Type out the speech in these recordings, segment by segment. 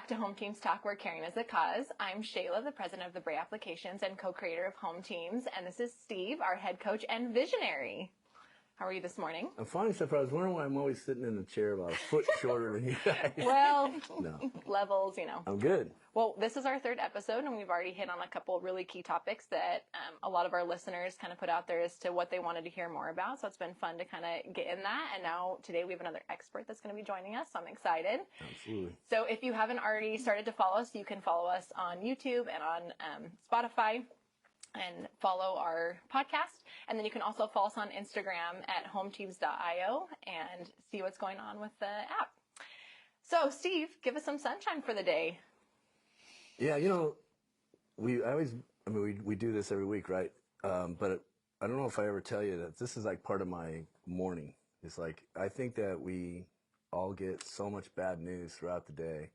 back to HomeTeams Talk, where caring is a cause. I'm Shayla, the president of the Bray Applications and co-creator of HomeTeams, and this is Steve, our head coach and visionary. How are you this morning? I'm fine, except I was wondering why I'm always sitting in the chair about a foot shorter than you guys. Well, No. levels, you know. I'm good. Well, this is our third episode, and we've already hit on a couple really key topics that a lot of our listeners kind of put out there as to what they wanted to hear more about. So it's been fun to kind of get in that. And now today we have another expert that's going to be joining us. So I'm excited. Absolutely. So if you haven't already started to follow us, you can follow us on YouTube and on Spotify and follow our podcast. And then you can also follow us on Instagram at hometeams.io and see what's going on with the app. So Steve, give us some sunshine for the day. Yeah, you know, we do this every week, right? But I don't know if I ever tell you that this is like part of my morning. It's like, I think that we all get so much bad news throughout the day.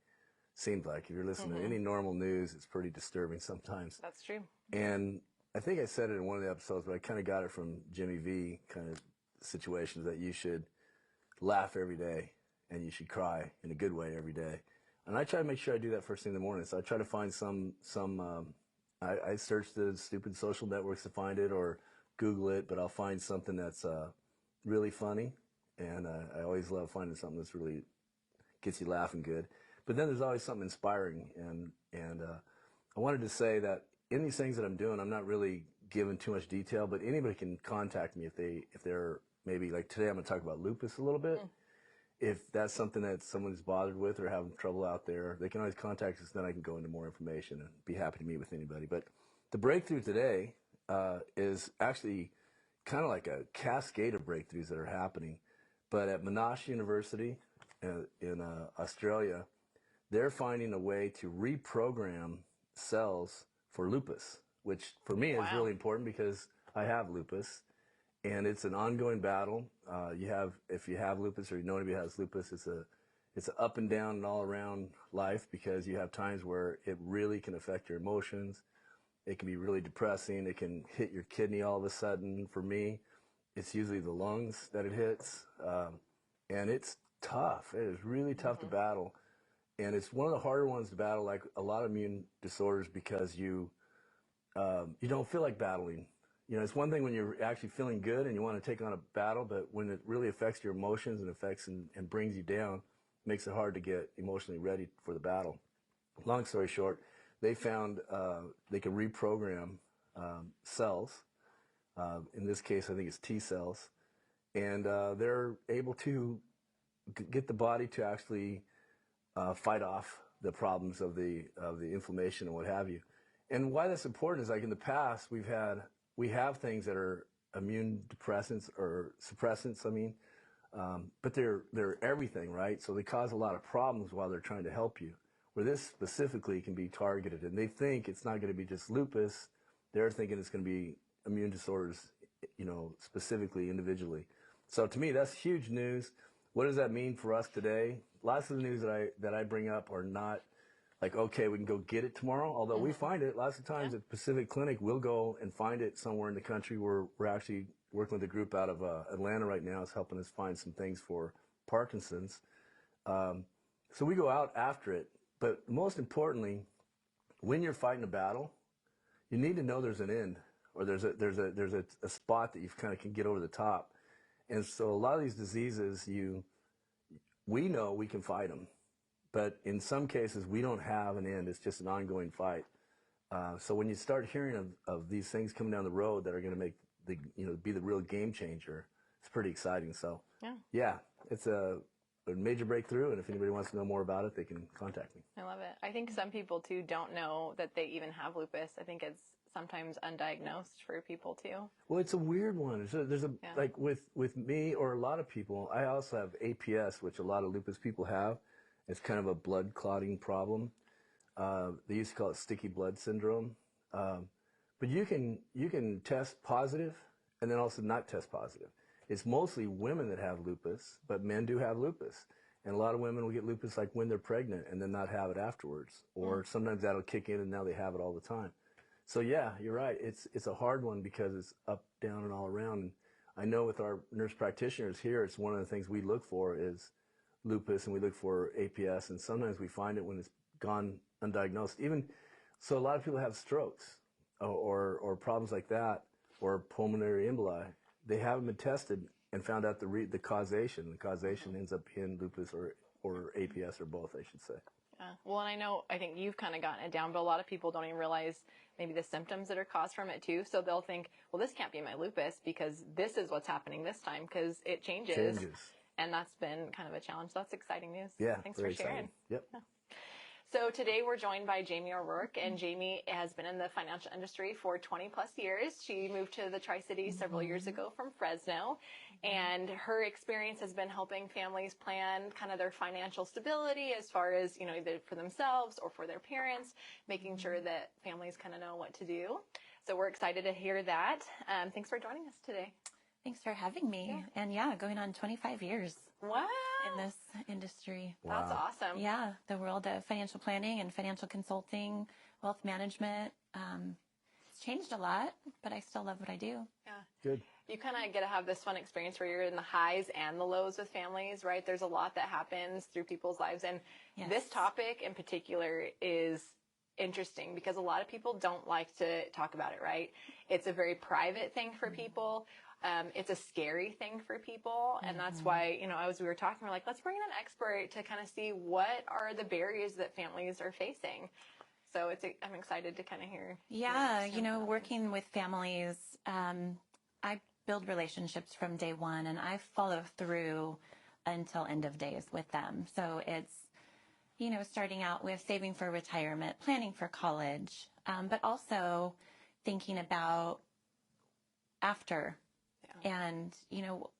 Seems like if you're listening to any normal news, it's pretty disturbing sometimes. That's true. And I think I said it in one of the episodes, but I kind of got it from Jimmy V kind of situations that you should laugh every day and you should cry in a good way every day. And I try to make sure I do that first thing in the morning. So I try to find I search the stupid social networks to find it or Google it, but I'll find something that's really funny. And I always love finding something that's really gets you laughing good. But then there's always something inspiring. And I wanted to say that in these things that I'm doing, I'm not really giving too much detail, but anybody can contact me if they're maybe like today I'm going to talk about lupus a little bit. If that's something that someone's bothered with or having trouble out there, they can always contact us. Then I can go into more information and be happy to meet with anybody. But the breakthrough today is actually kind of like a cascade of breakthroughs that are happening. But at Monash University in Australia, they're finding a way to reprogram cells for lupus, which for me is really important because I have lupus. And it's an ongoing battle. If you have lupus or you know anybody who has lupus, it's an up and down and all around life because you have times where it really can affect your emotions. It can be really depressing. It can hit your kidney all of a sudden. For me, it's usually the lungs that it hits. And it's tough. It is really tough to battle. And it's one of the harder ones to battle, like a lot of immune disorders, because you don't feel like battling. You know, it's one thing when you're actually feeling good and you want to take on a battle, but when it really affects your emotions and affects and brings you down, it makes it hard to get emotionally ready for the battle. Long story short, they found they could reprogram cells. In this case, I think it's T cells. And they're able to get the body to actually fight off the problems of the inflammation and what have you. And why that's important is like in the past, we have things that are immune depressants or suppressants, but they're everything, right? So they cause a lot of problems while they're trying to help you. Where this specifically can be targeted, and they think it's not going to be just lupus. They're thinking it's going to be immune disorders, you know, specifically, individually. So to me, that's huge news. What does that mean for us today? Lots of the news that I bring up are not like, okay, we can go get it tomorrow. Although we find it lots of times at Pacific Clinic, we'll go and find it somewhere in the country. We're actually working with a group out of Atlanta right now. It's helping us find some things for Parkinson's. So we go out after it. But most importantly, when you're fighting a battle, you need to know there's an end, or there's a spot that you kind of can get over the top. And so a lot of these diseases, we know we can fight them. But in some cases, we don't have an end. It's just an ongoing fight. So when you start hearing of these things coming down the road that are going to make be the real game changer, it's pretty exciting. So yeah, it's a major breakthrough. And if anybody wants to know more about it, they can contact me. I love it. I think some people too don't know that they even have lupus. I think it's sometimes undiagnosed for people too. Well, it's a weird one. Like with me or a lot of people, I also have APS, which a lot of lupus people have. It's kind of a blood clotting problem. They used to call it sticky blood syndrome. But you can test positive and then also not test positive. It's mostly women that have lupus, but men do have lupus. And a lot of women will get lupus like when they're pregnant and then not have it afterwards. Or sometimes that'll kick in and now they have it all the time. So yeah, you're right. It's a hard one because it's up, down, and all around. And I know with our nurse practitioners here, it's one of the things we look for is lupus, and we look for APS, and sometimes we find it when it's gone undiagnosed. Even so, a lot of people have strokes or problems like that, or pulmonary emboli. They haven't been tested and found out the causation. The causation ends up being lupus or APS or both, I should say. Yeah. Well, and I think you've kind of gotten it down, but a lot of people don't even realize maybe the symptoms that are caused from it too. So they'll think, well, this can't be my lupus because this is what's happening this time, because it changes. And that's been kind of a challenge. So that's exciting news. Yeah. Thanks for sharing. Exciting. Yep. Yeah. So today we're joined by Jamie O'Rourke, and Jamie has been in the financial industry for 20 plus years. She moved to the Tri-Cities several years ago from Fresno, and her experience has been helping families plan kind of their financial stability as far as, you know, either for themselves or for their parents, making sure that families kind of know what to do. So we're excited to hear that. Thanks for joining us today. Thanks for having me. Yeah. And yeah, going on 25 years. Wow. In this industry. Wow. That's awesome. Yeah, the world of financial planning and financial consulting, wealth management. It's changed a lot, but I still love what I do. Yeah. Good. You kind of get to have this fun experience where you're in the highs and the lows with families, right? There's a lot that happens through people's lives. And this topic in particular is interesting because a lot of people don't like to talk about it, right? It's a very private thing for people. It's a scary thing for people. And that's why, you know, as we were talking, we're like, let's bring in an expert to kind of see what are the barriers that families are facing. So I'm excited to kind of hear. Yeah, you know, working with families, I build relationships from day one and I follow through until end of days with them. So it's, you know, starting out with saving for retirement, planning for college, but also thinking about after. And, you know,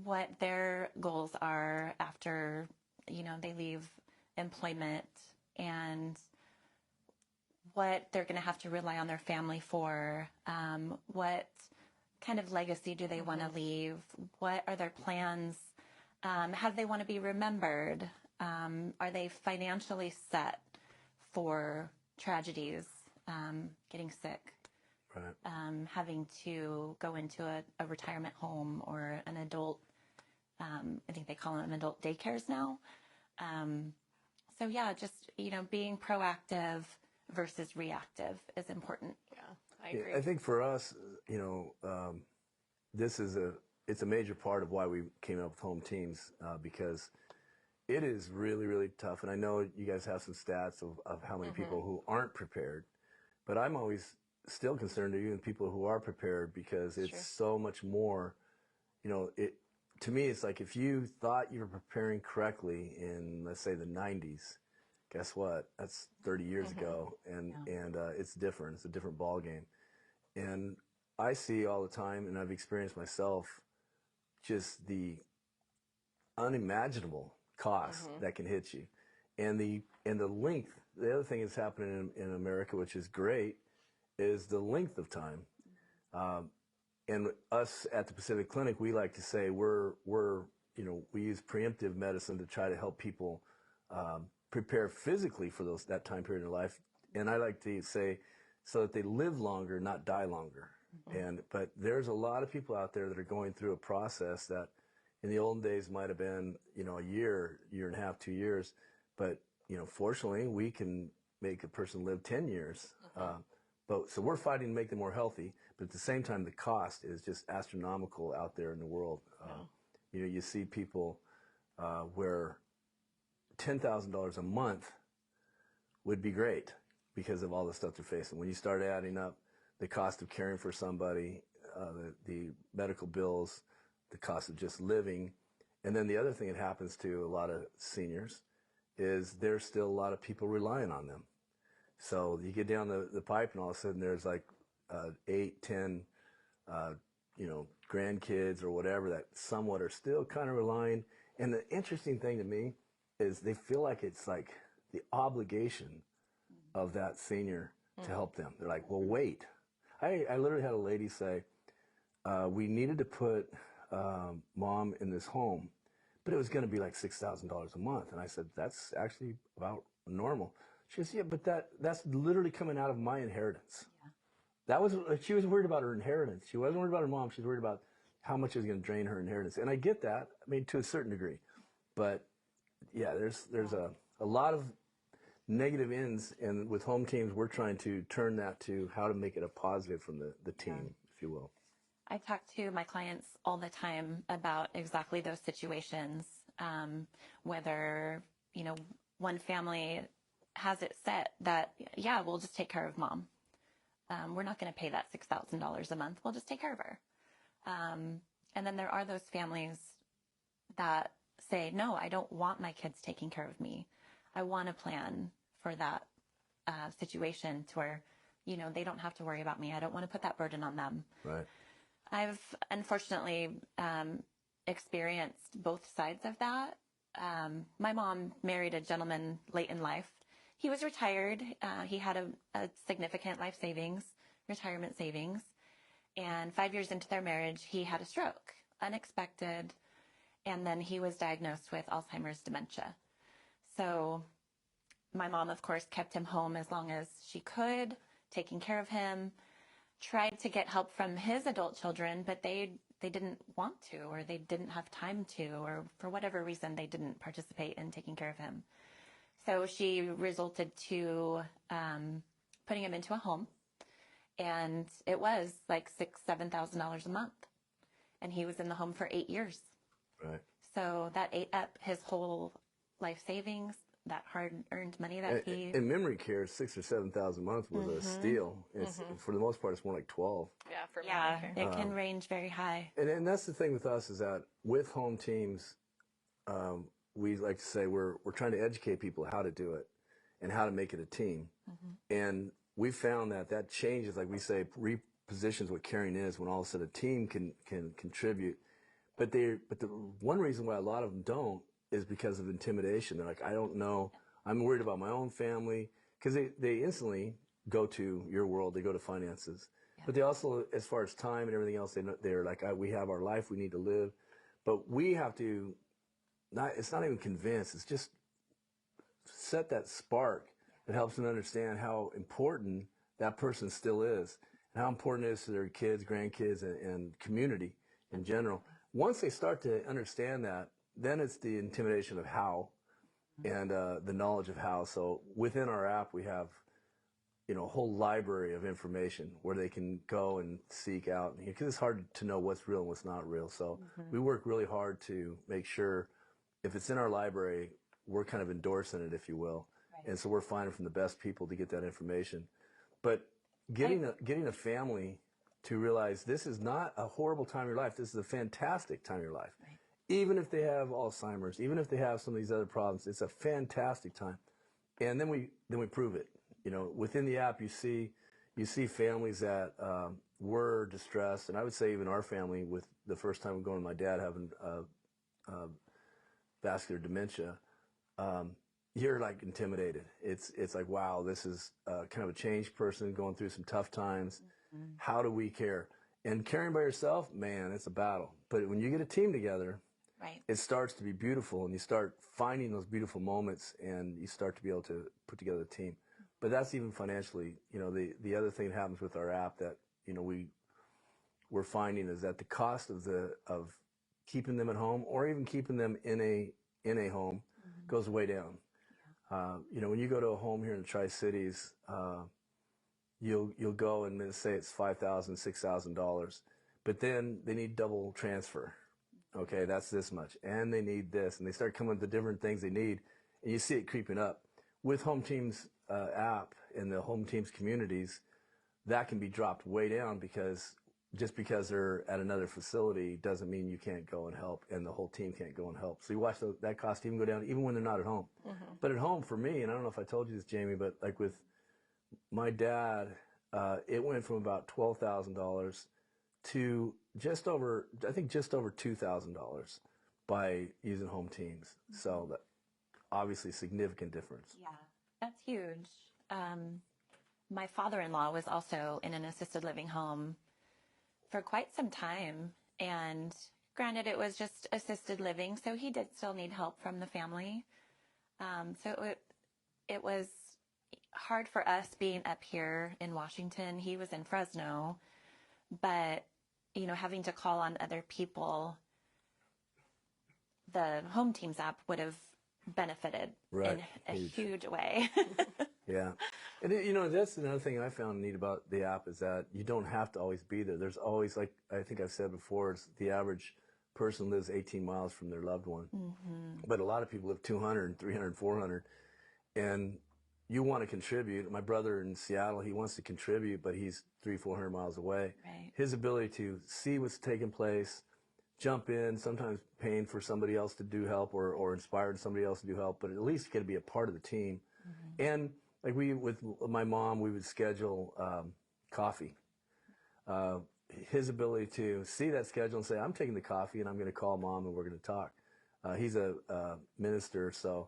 what their goals are after, you know, they leave employment and what they're going to have to rely on their family for, what kind of legacy do they want to leave, what are their plans, how do they want to be remembered, are they financially set for tragedies, getting sick. Right. Having to go into a retirement home or an adult, I think they call them adult daycares now. So yeah, just, you know, being proactive versus reactive is important. Yeah, I agree. I think for us, you know, it's a major part of why we came up with HomeTeams, because it is really, really tough. And I know you guys have some stats of how many people who aren't prepared, but I'm always still concerned of even people who are prepared because it's so much more, you know, to me, it's like if you thought you were preparing correctly in, let's say, the 90s, guess what? That's 30 years ago. And it's different. It's a different ball game. And I see all the time, and I've experienced myself, just the unimaginable cost that can hit you. And the length, the other thing that's happening in America, which is great, is the length of time. And us at the Pacific Clinic, we like to say we're you know, we use preemptive medicine to try to help people prepare physically for that time period in life. And I like to say so that they live longer, not die longer. But there's a lot of people out there that are going through a process that in the olden days might have been, you know, a year and a half, 2 years. But, you know, fortunately, we can make a person live 10 years. So we're fighting to make them more healthy, but at the same time, the cost is just astronomical out there in the world. You know, you see people where $10,000 a month would be great because of all the stuff they're facing. When you start adding up the cost of caring for somebody, the medical bills, the cost of just living, and then the other thing that happens to a lot of seniors is there's still a lot of people relying on them. So you get down the pipe and all of a sudden there's like 8, 10, you know, grandkids or whatever that somewhat are still kind of relying. And the interesting thing to me is they feel like it's like the obligation of that senior to help them. They're like, well, wait. I literally had a lady say, we needed to put mom in this home, but it was going to be like $6,000 a month. And I said, that's actually about normal. She says, yeah, but that's literally coming out of my inheritance. Yeah. She was worried about her inheritance. She wasn't worried about her mom. She was worried about how much it was going to drain her inheritance. And I get that, I mean, to a certain degree. But yeah, there's a lot of negative ends. And with home teams, we're trying to turn that to how to make it a positive from the team, if you will. I talk to my clients all the time about exactly those situations, whether, one family has it set that, yeah, we'll just take care of mom. We're not going to pay that $6,000 a month. We'll just take care of her. And then there are those families that say, no, I don't want my kids taking care of me. I want a plan for that situation to where, they don't have to worry about me. I don't want to put that burden on them. Right. I've unfortunately experienced both sides of that. My mom married a gentleman late in life. He was retired. He had a significant retirement savings. And 5 years into their marriage, he had a stroke, unexpected. And then he was diagnosed with Alzheimer's dementia. So my mom, of course, kept him home as long as she could, taking care of him, tried to get help from his adult children, but they didn't want to, or they didn't have time to, or for whatever reason, they didn't participate in taking care of him. So she resorted to putting him into a home, and it was like $6,000-$7,000 a month. And he was in the home for 8 years. Right. So that ate up his whole life savings, that hard-earned money that he... In memory care, 6,000 or 7,000 a month was a steal. It's, for the most part, it's more like 12. Yeah, for Yeah, memory it can range very high. And that's the thing with us is that with home teams, we like to say we're trying to educate people how to do it and how to make it a team. And we found that changes, like we say, repositions what caring is when all of a sudden a team can contribute. But the one reason why a lot of them don't is because of intimidation. They're like, I don't know. I'm worried about my own family. Because they instantly go to your world. They go to finances. Yeah. But they also, as far as time and everything else, they're like, we have our life we need to live. But we have to, it's not even convince. It's just set that spark that helps them understand how important that person still is. And how important it is to their kids, grandkids, and community in general. Once they start to understand that, then it's the intimidation of how and the knowledge of how. So within our app, we have, a whole library of information where they can go and seek out. Because it's hard to know what's real and what's not real. So we work really hard to make sure if it's in our library, we're kind of endorsing it, if you will. Right. And so we're finding from the best people to get that information. But getting a family to realize this is not a horrible time in your life. This is a fantastic time in your life. Right. Even if they have Alzheimer's, even if they have some of these other problems, it's a fantastic time. And then we prove it. Within the app, you see families that were distressed, and I would say even our family, with the first time going to my dad having vascular dementia, you're like intimidated. It's like, wow, this is kind of a changed person going through some tough times. How do we care? And caring by yourself, man, it's a battle. But when you get a team together, right, it starts to be beautiful, and you start finding those beautiful moments, and you start to be able to put together a team. But that's even financially. The other thing that happens with our app that we're finding is that the cost of keeping them at home or even keeping them in a home goes way down. When you go to a home here in the Tri-Cities, you'll go and let's say it's $5,000, $6,000, but then they need double transfer. Okay, that's this much, and they need this, and they start coming with the different things they need, and you see it creeping up. With HomeTeams app and the HomeTeams communities, that can be dropped way down because just because they're at another facility doesn't mean you can't go and help, and the whole team can't go and help. So you watch that cost even go down, even when they're not at home. But at home, for me, and I don't know if I told you this, Jamie, but like with my dad, it went from about $12,000 to just over $2,000 by using HomeTeams. So that obviously significant difference. Yeah, that's huge. My father-in-law was also in an assisted living home for quite some time, and granted, it was just assisted living, so he did still need help from the family. So it was hard for us being up here in Washington. He was in Fresno, but having to call on other people, the HomeTeams app would have benefited Right. in a huge way. Yeah. And that's another thing I found neat about the app is that you don't have to always be there. There's always, like I think I've said before, it's the average person lives 18 miles from their loved one. But a lot of people live 200, 300, 400. And you want to contribute. My brother in Seattle, he wants to contribute, but he's 300-400 miles away. Right. His ability to see what's taking place, jump in, sometimes paying for somebody else to do help or inspired somebody else to do help, but at least get to be a part of the team. And like with my mom, we would schedule coffee. His ability to see that schedule and say, I'm taking the coffee and I'm going to call Mom and we're going to talk. He's a minister, so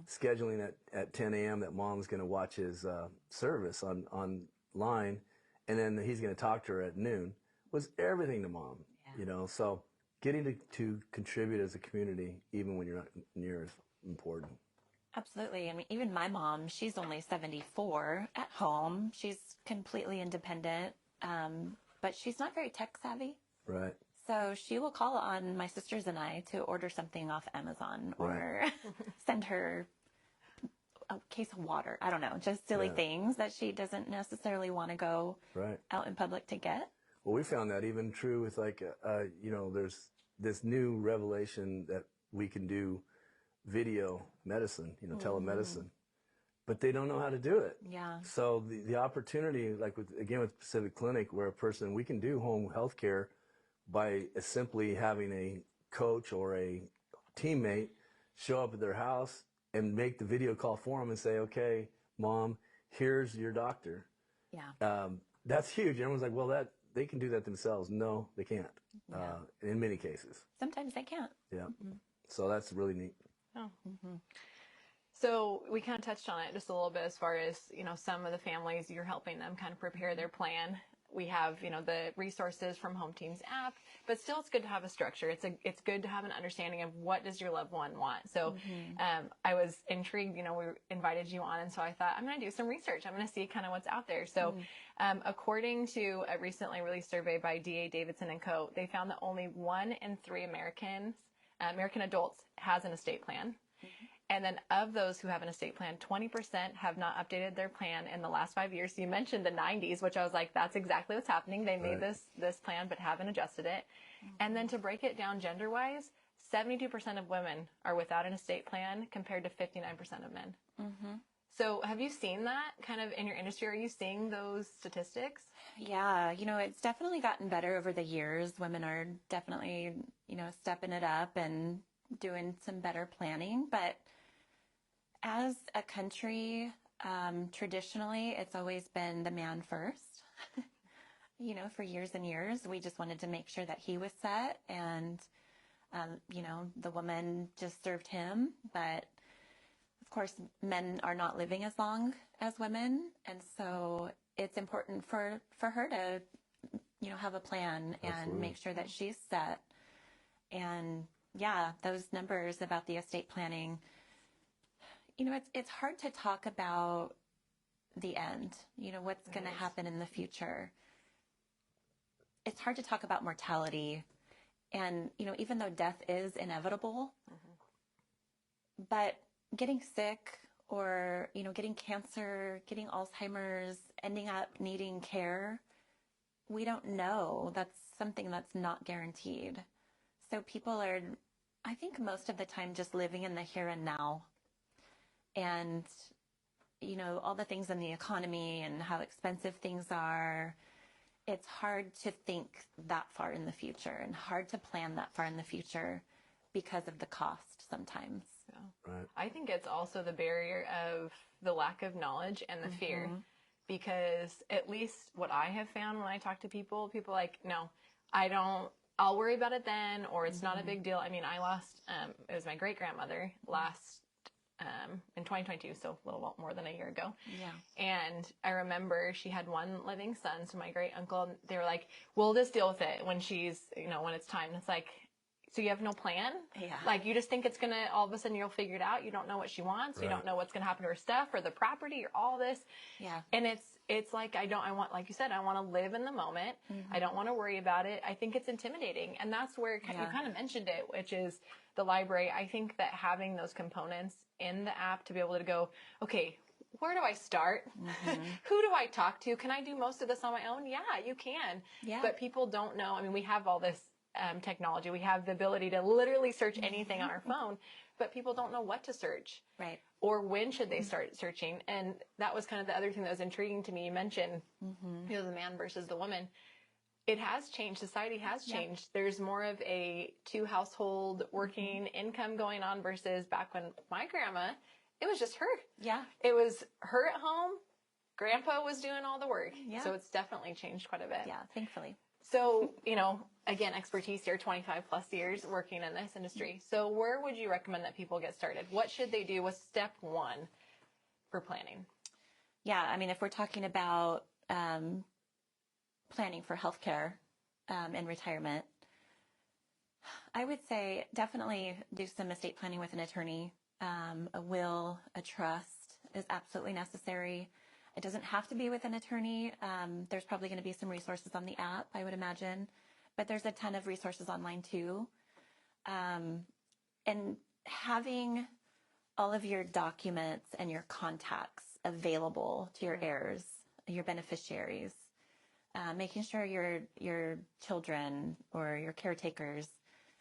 scheduling at 10 a.m. that Mom's going to watch his service online, and then he's going to talk to her at noon was everything to Mom. So getting to contribute as a community, even when you're not near, is important. Absolutely. I mean, even my mom, she's only 74 at home. She's completely independent, but she's not very tech savvy. Right. So she will call on my sisters and I to order something off Amazon or send her a case of water. I don't know, just silly things that she doesn't necessarily want to go out in public to get. Well, we found that even true with there's this new revelation that we can do video medicine, telemedicine, but they don't know how to do it. Yeah. So the opportunity, like with Pacific Clinic, where we can do home health care by simply having a coach or a teammate show up at their house and make the video call for them and say, okay, Mom, here's your doctor. Yeah. That's huge. Everyone's like, well, they can do that themselves. No, they can't. In many cases. Sometimes they can't. Yeah. So that's really neat. Oh. So we kind of touched on it just a little bit as far as, some of the families, you're helping them kind of prepare their plan. We have, the resources from HomeTeams app, but still it's good to have a structure. It's good to have an understanding of what does your loved one want. So I was intrigued, we invited you on, and so I thought, I'm going to do some research. I'm going to see kind of what's out there. So according to a recently released survey by Davidson Co, they found that only 1 in 3 American adults has an estate plan. And then of those who have an estate plan, 20% have not updated their plan in the last 5 years. So you mentioned the 90s, which I was like, that's exactly what's happening. They made this plan but haven't adjusted it. And then to break it down gender-wise, 72% of women are without an estate plan compared to 59% of men. So have you seen that kind of in your industry? Are you seeing those statistics? Yeah, it's definitely gotten better over the years. Women are definitely, stepping it up and doing some better planning. But as a country, traditionally, it's always been the man first. For years and years, we just wanted to make sure that he was set, and, the woman just served him. But of course, men are not living as long as women. And so it's important for her to, have a plan and make sure that she's set. And yeah, those numbers about the estate planning, it's hard to talk about the end, what's going to happen in the future. It's hard to talk about mortality. And, even though death is inevitable, but getting sick or, getting cancer, getting Alzheimer's, ending up needing care, we don't know. That's something that's not guaranteed. So people are, I think most of the time, just living in the here and now. And, all the things in the economy and how expensive things are, it's hard to think that far in the future and hard to plan that far in the future because of the cost sometimes. Yeah. Right. I think it's also the barrier of the lack of knowledge and the fear, because at least what I have found when I talk to people are like, no, I'll worry about it then, or it's not a big deal. I mean, I lost, it was my great grandmother in 2022, so a little more than a year ago. Yeah. And I remember she had one living son, so my great uncle, they were like, we'll just deal with it when she's, when it's time. And it's like, so you have no plan? Yeah. Like, you just think it's going to, all of a sudden you'll figure it out. You don't know what she wants. Right. You don't know what's going to happen to her stuff or the property or all this. Yeah. And it's like, I want, like you said, I want to live in the moment. I don't want to worry about it. I think it's intimidating. And that's where you kind of mentioned it, which is the library. I think that having those components in the app to be able to go, okay, where do I start? Who do I talk to? Can I do most of this on my own? Yeah, you can. Yeah. But people don't know. I mean, we have all this technology. We have the ability to literally search anything on our phone, but people don't know what to search. Right. Or when should they start searching? And that was kind of the other thing that was intriguing to me. You mentioned, you know, the man versus the woman. It has changed. Society has changed. There's more of a 2-household working income going on versus back when my grandma, it was just her. Yeah. It was her at home. Grandpa was doing all the work. Yeah. So it's definitely changed quite a bit. Yeah, thankfully. So, you know, again, expertise here, 25 plus years working in this industry. So where would you recommend that people get started? What should they do? What's step one for planning? Yeah, I mean, if we're talking about planning for healthcare and retirement, I would say definitely do some estate planning with an attorney. A will, a trust is absolutely necessary. It doesn't have to be with an attorney. There's probably going to be some resources on the app, I would imagine, but there's a ton of resources online too. And having all of your documents and your contacts available to your heirs, your beneficiaries, making sure your children or your caretakers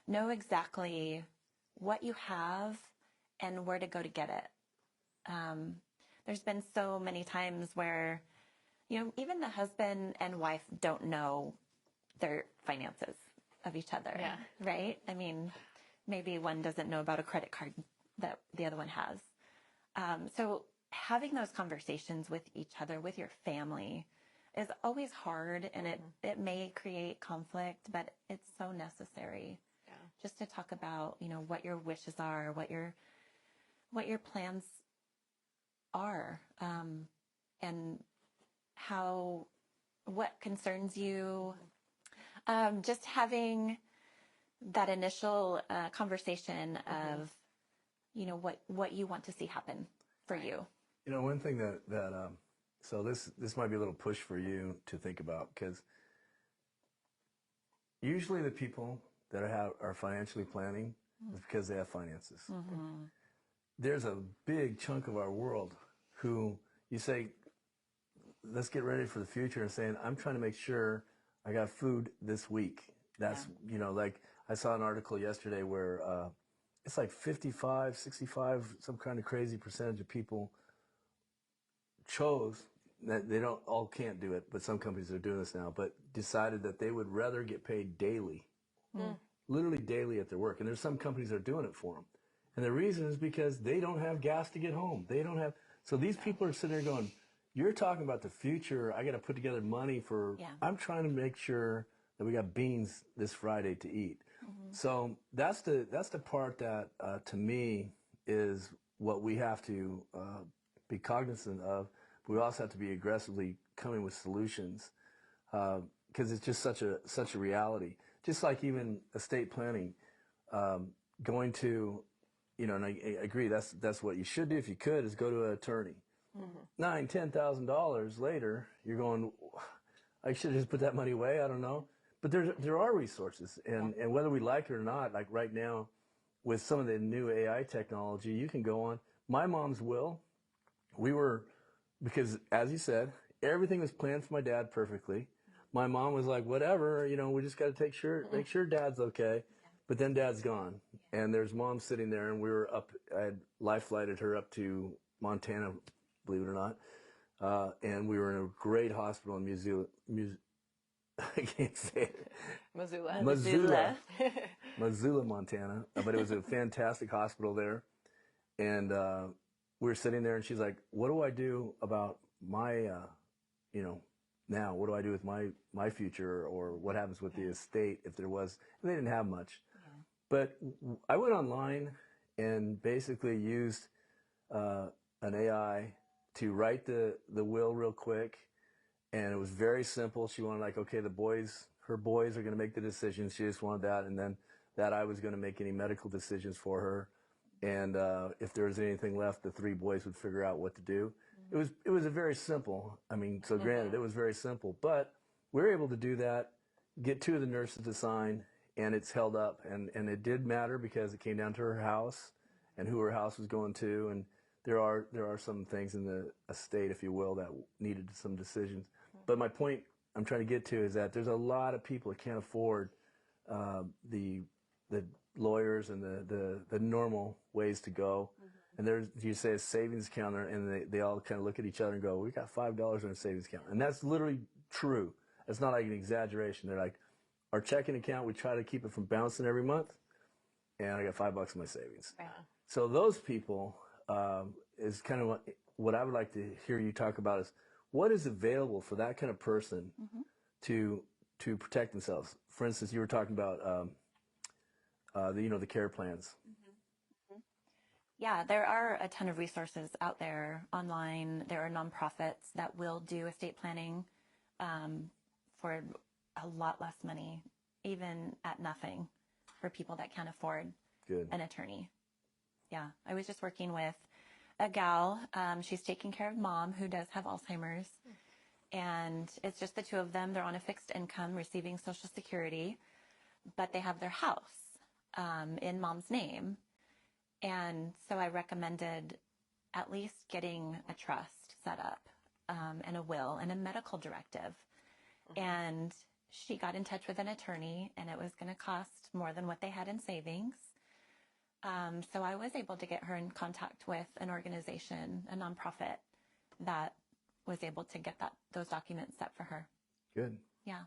know exactly what you have and where to go to get it. There's been so many times where, you know, even the husband and wife don't know their finances of each other, right? I mean, maybe one doesn't know about a credit card that the other one has. So having those conversations with each other, with your family, is always hard, and it may create conflict, but it's so necessary. Yeah. Just to talk about, you know, what your wishes are, what your plans are, and what concerns you. Just having that initial conversation of, you know, what you want to see happen for you. You know, one thing that so this might be a little push for you to think about, because usually the people that are financially planning is because they have finances. There's a big chunk of our world who you say, let's get ready for the future, and saying, I'm trying to make sure I got food this week. That's, you know, like I saw an article yesterday where it's like 55, 65, some kind of crazy percentage of people chose that they can't do it, but some companies are doing this now, but decided that they would rather get paid daily, literally daily at their work. And there's some companies that are doing it for them. And the reason is because they don't have gas to get home. They don't have, so these people are sitting there going, you're talking about the future. I got to put together money for, I'm trying to make sure that we got beans this Friday to eat. So that's the part that, to me, is what we have to be cognizant of. We also have to be aggressively coming with solutions, because it's just such a reality. Just like even estate planning, going to, you know, and I agree, that's what you should do if you could, is go to an attorney. $9,000-$10,000 later, you're going, I should have just put that money away. I don't know, but there are resources, and whether we like it or not, like right now, with some of the new AI technology, you can go on. My mom's will, because as you said, everything was planned for my dad perfectly. My mom was like, whatever, you know, we just got to make sure dad's okay. But then dad's gone, and there's mom sitting there, and we were up. I had life flighted her up to Montana, believe it or not, and we were in a great hospital in I can't say it. Missoula, Montana. But it was a fantastic hospital there, and we were sitting there, and she's like, "What do I do about my, you know, now? What do I do with my future, or what happens with the estate if there was?" And they didn't have much. But I went online and basically used an AI to write the will real quick, and it was very simple. She wanted, like, okay, her boys are going to make the decisions. She just wanted that, and then that I was going to make any medical decisions for her, and if there was anything left, the 3 boys would figure out what to do. it was a very simple. I mean, so granted, it was very simple, but we were able to do that, get 2 of the nurses to sign, and it's held up. And it did matter because it came down to her house and who her house was going to. And there are some things in the estate, if you will, that needed some decisions. But my point I'm trying to get to is that there's a lot of people that can't afford the lawyers and the normal ways to go. And there's, you say a savings account, and they all kind of look at each other and go, we got $5 in a savings account. And that's literally true. It's not like an exaggeration. They're like, our checking account, we try to keep it from bouncing every month, and I got $5 in my savings. Yeah. So those people is kind of what I would like to hear you talk about is what is available for that kind of person to protect themselves. For instance, you were talking about the care plans. Yeah, there are a ton of resources out there online. There are nonprofits that will do estate planning for a lot less money, even at nothing, for people that can't afford an attorney. Yeah, I was just working with a gal. She's taking care of mom who does have Alzheimer's. And it's just the 2 of them. They're on a fixed income receiving Social Security, but they have their house in mom's name. And so I recommended at least getting a trust set up and a will and a medical directive. And she got in touch with an attorney, and it was going to cost more than what they had in savings. So I was able to get her in contact with an organization, a nonprofit, that was able to get those documents set for her. Good. Yeah.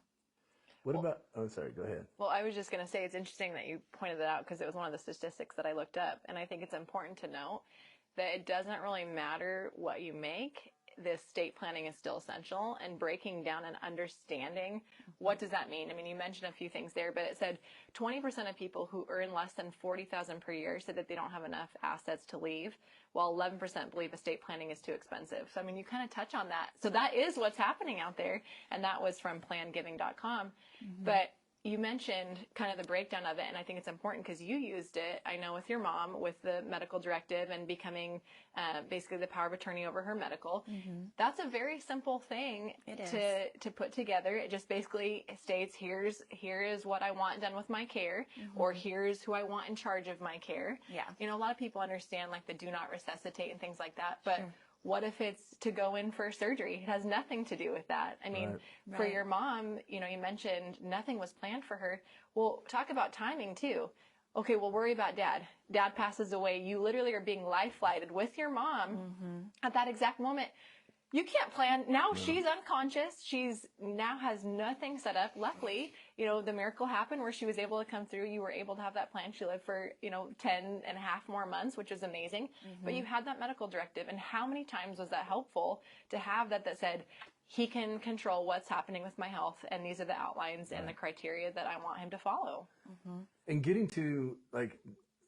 What about, oh, sorry, go ahead. Well, I was just going to say it's interesting that you pointed that out because it was one of the statistics that I looked up. And I think it's important to note that it doesn't really matter what you make. The estate planning is still essential, and breaking down and understanding what does that mean. I mean, you mentioned a few things there, but it said 20% of people who earn less than $40,000 per year said that they don't have enough assets to leave, while 11% believe estate planning is too expensive. So, I mean, you kind of touch on that. So that is what's happening out there, and that was from plangiving.com. But you mentioned kind of the breakdown of it, and I think it's important because you used it, I know, with your mom, with the medical directive and becoming basically the power of attorney over her medical. That's a very simple thing to put together. It just basically states, here is what I want done with my care, or here's who I want in charge of my care. Yeah. You know, a lot of people understand like the do not resuscitate and things like that, but what if it's to go in for surgery? It has nothing to do with that. I mean, for your mom, you know, you mentioned nothing was planned for her. Well, talk about timing too. Okay, well, worry about dad. Dad passes away. You literally are being life flighted with your mom at that exact moment. You can't plan. Now she's unconscious. She's now has nothing set up. Luckily, you know, the miracle happened where she was able to come through. You were able to have that plan. She lived for, 10 and a half more months, which is amazing. But you had that medical directive. And how many times was that helpful to have that said, he can control what's happening with my health, and these are the outlines and the criteria that I want him to follow. And getting to, like,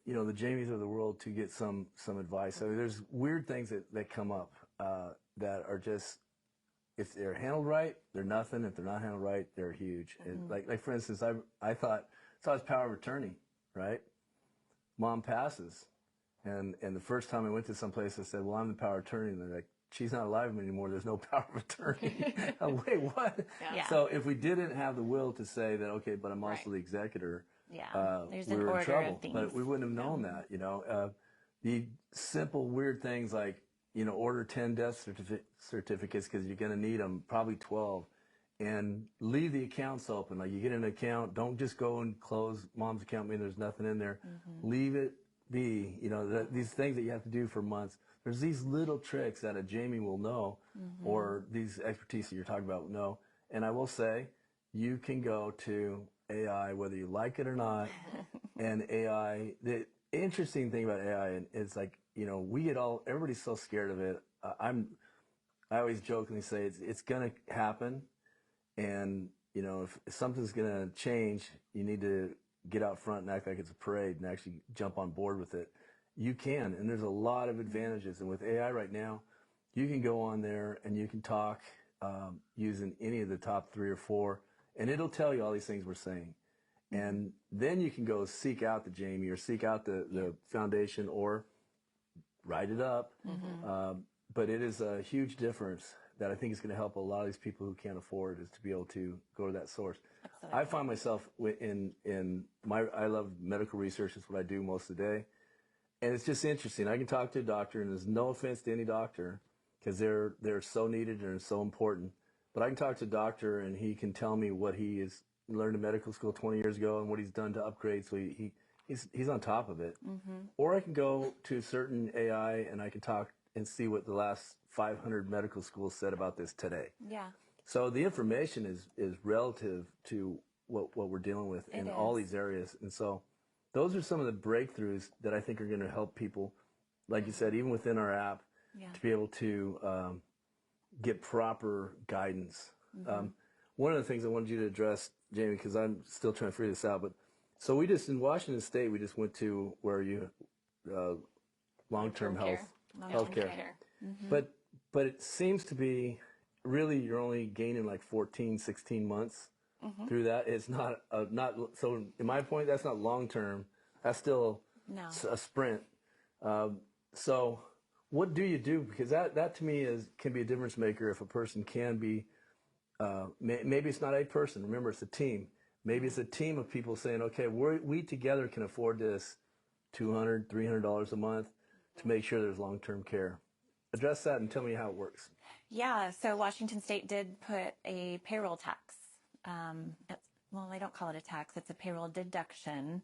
the Jamies of the world to get some advice. I mean, there's weird things that come up that are just, if they're handled right, they're nothing. If they're not handled right, they're huge. And like for instance, I thought, so I was power of attorney, right? Mom passes. And the first time I went to someplace, I said, well, I'm the power of attorney. And they're like, she's not alive anymore. There's no power of attorney. Wait, what? Yeah. So if we didn't have the will to say that, okay, but I'm also the executor, there's we an were in order trouble. of things. But we wouldn't have known that, the simple weird things like, order 10 death certificates because you're going to need them, probably 12, and leave the accounts open. Like, you get an account, don't just go and close mom's account, mean there's nothing in there. Leave it be. These things that you have to do for months. There's these little tricks that a Jamie will know, or these expertise that you're talking about will know. And I will say, you can go to AI, whether you like it or not, and AI, the interesting thing about AI is like, everybody's so scared of it. I always jokingly say it's going to happen. And, if something's going to change, you need to get out front and act like it's a parade and actually jump on board with it. You can. And there's a lot of advantages. And with AI right now, you can go on there and you can talk using any of the top 3 or 4, and it'll tell you all these things we're saying. And then you can go seek out the Jamie or seek out the foundation or write it up. but it is a huge difference that I think is going to help a lot of these people who can't afford is to be able to go to that source. Absolutely. I find myself I love medical research. It's what I do most of the day. And it's just interesting. I can talk to a doctor, and there's no offense to any doctor because they're so needed and so important. But I can talk to a doctor, and he can tell me what he has learned in medical school 20 years ago and what he's done to upgrade. So he's on top of it. Mm-hmm. Or I can go to a certain AI, and I can talk and see what the last 500 medical schools said about this today. Yeah. So the information is relative to what we're dealing with in all these areas. And so those are some of the breakthroughs that I think are going to help people, like you said, even within our app, to be able to get proper guidance. Mm-hmm. One of the things I wanted you to address, Jamie, because I'm still trying to figure this out, but so we just, in Washington State, we just went to where you, long-term health care. Mm-hmm. But it seems to be really you're only gaining like 14, 16 months through that. It's not so in my point, that's not long term. That's still a sprint. So what do you do? Because that to me can be a difference maker if a person can be, maybe it's not a person. Remember, it's a team. Maybe it's a team of people saying, okay, we together can afford this $200, $300 a month to make sure there's long-term care. Address that and tell me how it works. Yeah, so Washington State did put a payroll tax. Well, I don't call it a tax. It's a payroll deduction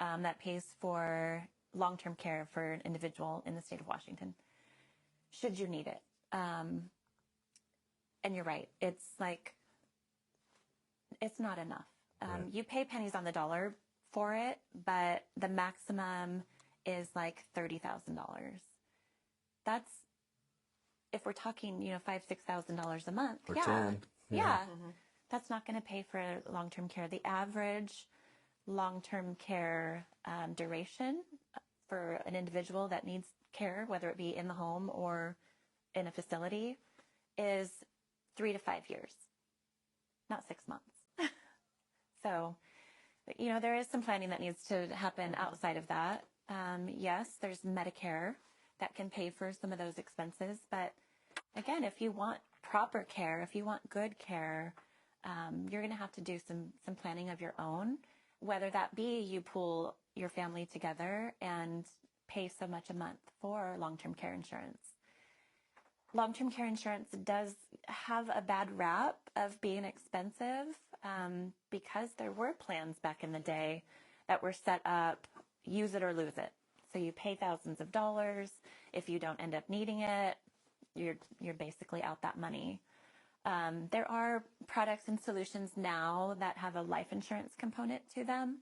that pays for long-term care for an individual in the state of Washington, should you need it. And you're right. It's not enough. Right. You pay pennies on the dollar for it, but the maximum is like $30,000. That's, if we're talking, $5,000-$6,000 a month. Or 10. Yeah. Mm-hmm. That's not going to pay for long-term care. The average long-term care duration for an individual that needs care, whether it be in the home or in a facility, is 3 to 5 years, not 6 months. So, there is some planning that needs to happen outside of that. Yes, there's Medicare that can pay for some of those expenses. But again, if you want proper care, if you want good care, you're going to have to do some planning of your own, whether that be you pool your family together and pay so much a month for long-term care insurance. Long-term care insurance does have a bad rap of being expensive because there were plans back in the day that were set up, use it or lose it. So you pay thousands of dollars. If you don't end up needing it, you're basically out that money. There are products and solutions now that have a life insurance component to them.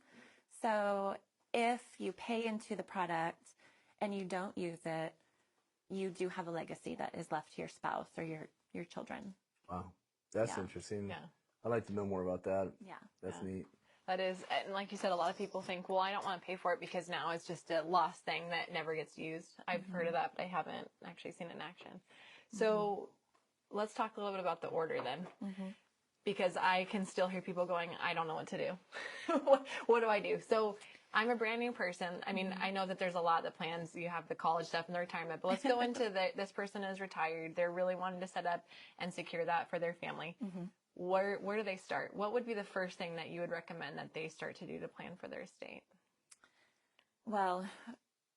So if you pay into the product and you don't use it, you do have a legacy that is left to your spouse or your children. Wow. That's interesting. Yeah. I'd like to know more about that. Yeah. That's neat. That is, and like you said, a lot of people think, well, I don't want to pay for it because now it's just a lost thing that never gets used. I've heard of that, but I haven't actually seen it in action. So let's talk a little bit about the order then, because I can still hear people going, I don't know what to do. What do I do? So I'm a brand new person. I mean, I know that there's a lot that plans. You have the college stuff and the retirement, but let's go into this person is retired. They're really wanting to set up and secure that for their family. Where do they start? What would be the first thing that you would recommend that they start to do to plan for their estate? Well,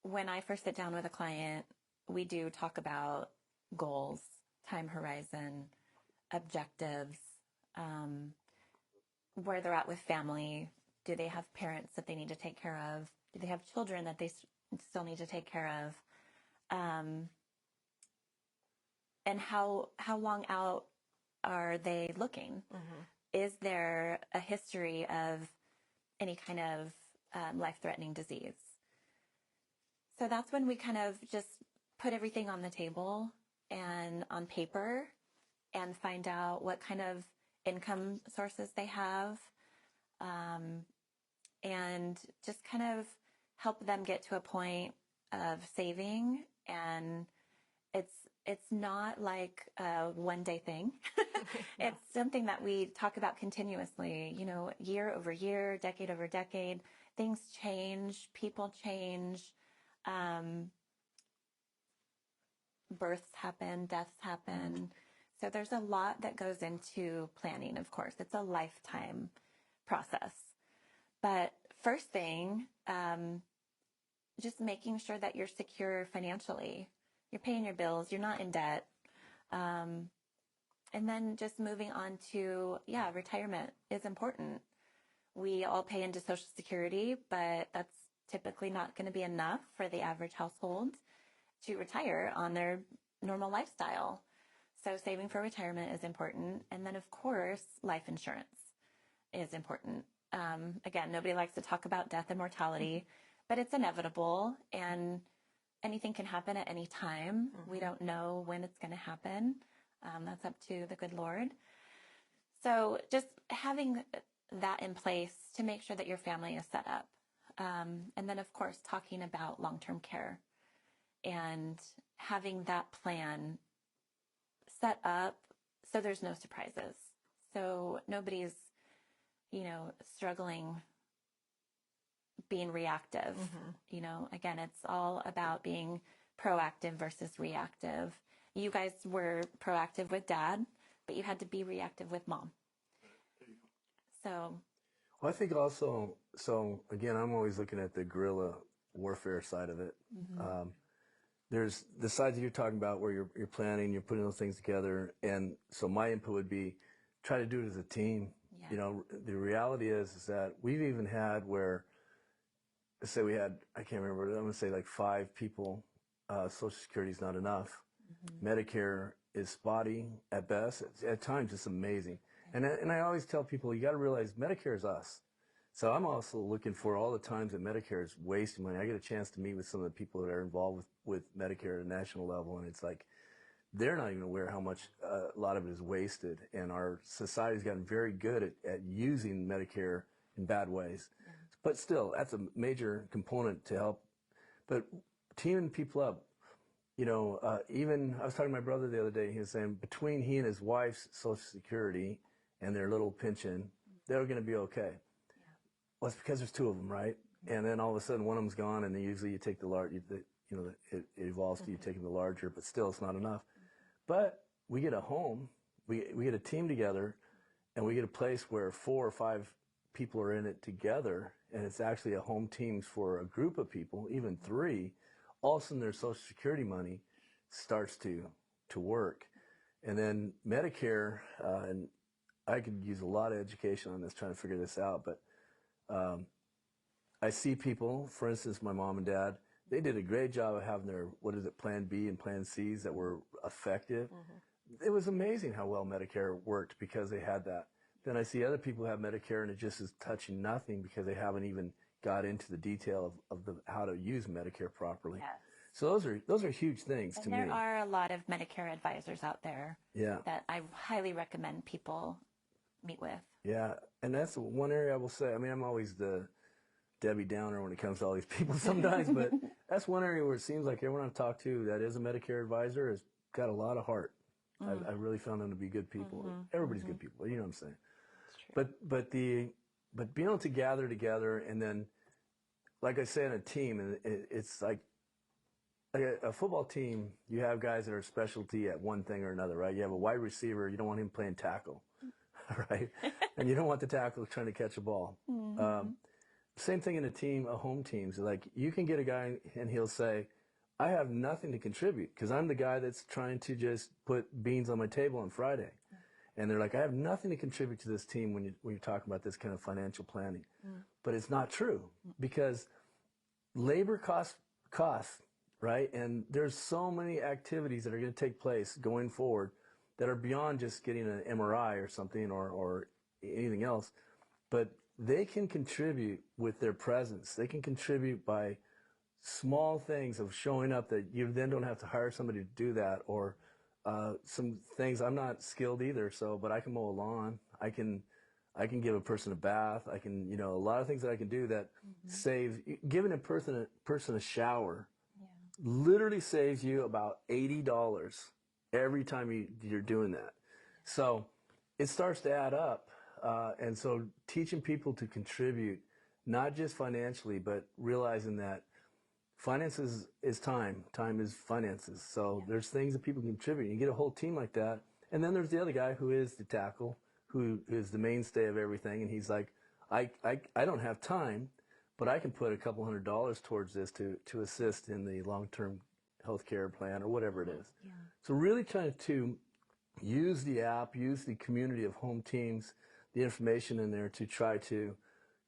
when I first sit down with a client, we do talk about goals, time horizon, objectives, where they're at with family. Do they have parents that they need to take care of? Do they have children that they still need to take care of? And how long out are they looking? Is there a history of any kind of life-threatening disease? So that's when we kind of just put everything on the table and on paper and find out what kind of income sources they have, and just kind of help them get to a point of saving. And it's not like a one-day thing. It's something that we talk about continuously, year over year, decade over decade. Things change, people change. births happen, deaths happen. So there's a lot that goes into planning, of course. It's a lifetime process. But first thing, just making sure that you're secure financially. You're paying your bills, you're not in debt. And then just moving on to, retirement is important. We all pay into Social Security, but that's typically not going to be enough for the average household to retire on their normal lifestyle. So saving for retirement is important. And then, of course, life insurance is important. Again, nobody likes to talk about death and mortality, but it's inevitable and anything can happen at any time. We don't know when it's going to happen. That's up to the good Lord. So just having that in place to make sure that your family is set up. And then, of course, talking about long-term care and having that plan set up so there's no surprises. So nobody's, struggling being reactive. Again, it's all about being proactive versus reactive. You guys were proactive with Dad, but you had to be reactive with Mom. So. Well, I think also, so again, I'm always looking at the guerrilla warfare side of it. There's the sides that you're talking about where you're planning, you're putting those things together. And so my input would be try to do it as a team. Yeah. The reality is that we've even had where, let's say we had, I can't remember, I'm going to say like 5 people, Social Security is not enough. Medicare is spotty at best. At times it's amazing. And I always tell people, you got to realize Medicare is us. So I'm also looking for all the times that Medicare is wasting money. I get a chance to meet with some of the people that are involved with Medicare at a national level, and it's like they're not even aware how much a lot of it is wasted. And our society's gotten very good at using Medicare in bad ways. But still, that's a major component to help. But teaming people up, even I was talking to my brother the other day. He was saying between he and his wife's Social Security and their little pension, they're going to be okay. Well, it's because there's 2 of them, right? And then all of a sudden one of them's gone, and then usually you take the large, it evolves to you taking the larger, but still it's not enough. But we get a home, we get a team together, and we get a place where 4 or 5 people are in it together, and it's actually a home teams for a group of people, even 3. All of a sudden their Social Security money starts to work. And then Medicare, and I could use a lot of education on this, trying to figure this out, but I see people, for instance, my mom and dad, they did a great job of having their, Plan B and Plan C's that were effective. It was amazing how well Medicare worked because they had that. Then I see other people who have Medicare and it just is touching nothing because they haven't even got into the detail of how to use Medicare properly. Yes. So those are huge things to me. And there are a lot of Medicare advisors out there that I highly recommend people meet with. Yeah, and that's one area I will say. I mean, I'm always the Debbie Downer when it comes to all these people sometimes, but that's one area where it seems like everyone I've talked to that is a Medicare advisor has got a lot of heart. I really found them to be good people. Everybody's good people, you know what I'm saying? That's true. But being able to gather together and then, like I say, in a team, and it's like a football team, you have guys that are specialty at one thing or another, right? You have a wide receiver, you don't want him playing tackle, right? And you don't want the tackle trying to catch a ball. Same thing in a team, a home teams. Like you can get a guy and he'll say, I have nothing to contribute because I'm the guy that's trying to just put beans on my table on Friday. And they're like, I have nothing to contribute to this team when you're talking about this kind of financial planning. But it's not true because labor costs, right? And there's so many activities that are going to take place going forward that are beyond just getting an MRI or something or anything else. But they can contribute with their presence. They can contribute by small things of showing up that you then don't have to hire somebody to do that, or some things I'm not skilled either. But I can mow a lawn. I can give a person a bath. I can, a lot of things that I can do that save. Giving a person a shower literally saves you about $80 every time you're doing that. So it starts to add up. And so teaching people to contribute, not just financially, but realizing that finances is time. Time is finances. So there's things that people can contribute. You get a whole team like that. And then there's the other guy who is the tackle, who is the mainstay of everything. And he's like, I don't have time, but I can put a couple $100 towards this to assist in the long-term healthcare plan or whatever it is. Yeah. So really trying to use the app, use the community of home teams, the information in there to try to